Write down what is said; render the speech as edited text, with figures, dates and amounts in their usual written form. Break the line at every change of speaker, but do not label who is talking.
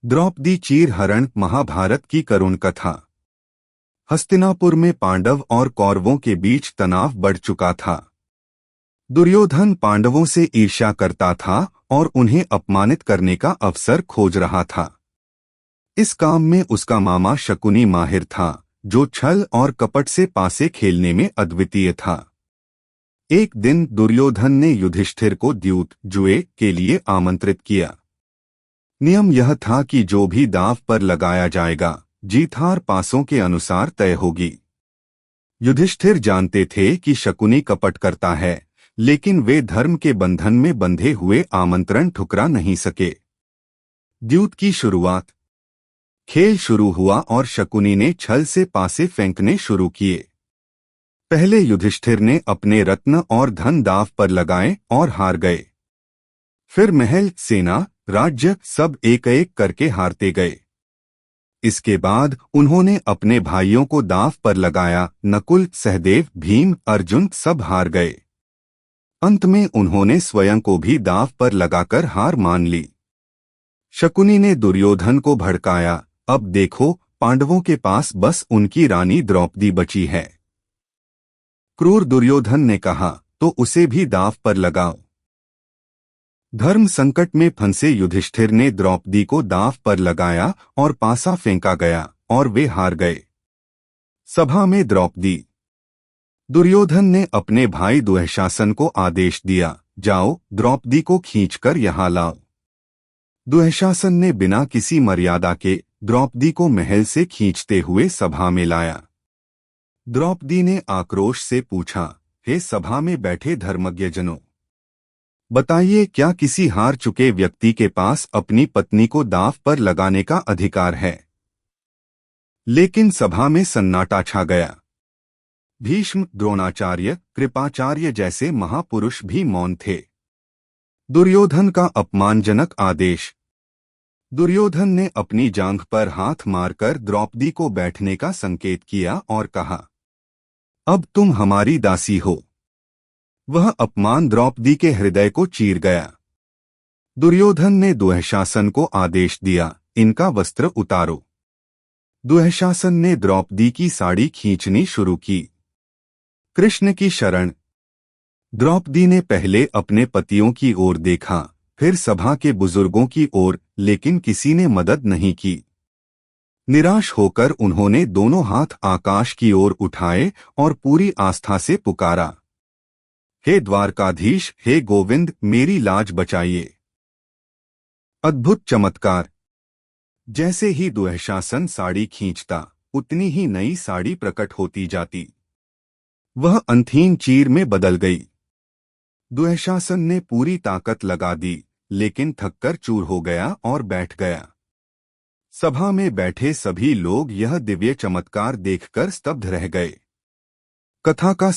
द्रौपदी चीर हरण महाभारत की करुण कथा। हस्तिनापुर में पांडव और कौरवों के बीच तनाव बढ़ चुका था। दुर्योधन पांडवों से ईर्ष्या करता था और उन्हें अपमानित करने का अवसर खोज रहा था। इस काम में उसका मामा शकुनी माहिर था, जो छल और कपट से पासे खेलने में अद्वितीय था। एक दिन दुर्योधन ने युधिष्ठिर को द्यूत जुए के लिए आमंत्रित किया। नियम यह था कि जो भी दांव पर लगाया जाएगा, जीत हार पासों के अनुसार तय होगी। युधिष्ठिर जानते थे कि शकुनी कपट करता है, लेकिन वे धर्म के बंधन में बंधे हुए आमंत्रण ठुकरा नहीं सके। द्यूत की शुरुआत। खेल शुरू हुआ और शकुनी ने छल से पासे फेंकने शुरू किए। पहले युधिष्ठिर ने अपने रत्न और धन दांव पर लगाए और हार गए। फिर महल, सेना, राज्य सब एक एक करके हारते गए। इसके बाद उन्होंने अपने भाइयों को दांव पर लगाया। नकुल, सहदेव, भीम, अर्जुन सब हार गए। अंत में उन्होंने स्वयं को भी दांव पर लगाकर हार मान ली। शकुनी ने दुर्योधन को भड़काया, अब देखो, पांडवों के पास बस उनकी रानी द्रौपदी बची है। क्रूर दुर्योधन ने कहा, तो उसे भी दांव पर लगाओ। धर्म संकट में फंसे युधिष्ठिर ने द्रौपदी को दांव पर लगाया और पासा फेंका गया और वे हार गए। सभा में द्रौपदी। दुर्योधन ने अपने भाई दुःशासन को आदेश दिया, जाओ, द्रौपदी को खींचकर यहाँ लाओ। दुःशासन ने बिना किसी मर्यादा के द्रौपदी को महल से खींचते हुए सभा में लाया। द्रौपदी ने आक्रोश से पूछा, हे सभा में बैठे धर्मज्ञजनों, बताइए, क्या किसी हार चुके व्यक्ति के पास अपनी पत्नी को दांव पर लगाने का अधिकार है? लेकिन सभा में सन्नाटा छा गया। भीष्म, द्रोणाचार्य, कृपाचार्य जैसे महापुरुष भी मौन थे। दुर्योधन का अपमानजनक आदेश। दुर्योधन ने अपनी जांघ पर हाथ मारकर द्रौपदी को बैठने का संकेत किया और कहा, अब तुम हमारी दासी हो। वह अपमान द्रौपदी के हृदय को चीर गया। दुर्योधन ने दुःशासन को आदेश दिया, इनका वस्त्र उतारो। दुःशासन ने द्रौपदी की साड़ी खींचनी शुरू की। कृष्ण की शरण। द्रौपदी ने पहले अपने पतियों की ओर देखा, फिर सभा के बुजुर्गों की ओर, लेकिन किसी ने मदद नहीं की। निराश होकर उन्होंने दोनों हाथ आकाश की ओर उठाए और पूरी आस्था से पुकारा, हे द्वारकाधीश, हे गोविंद, मेरी लाज बचाइए। अद्भुत चमत्कार। जैसे ही दुःशासन साड़ी खींचता, उतनी ही नई साड़ी प्रकट होती जाती। वह अंतहीन चीर में बदल गई। दुःशासन ने पूरी ताकत लगा दी, लेकिन थककर चूर हो गया और बैठ गया। सभा में बैठे सभी लोग यह दिव्य चमत्कार देखकर स्तब्ध रह गए। कथा का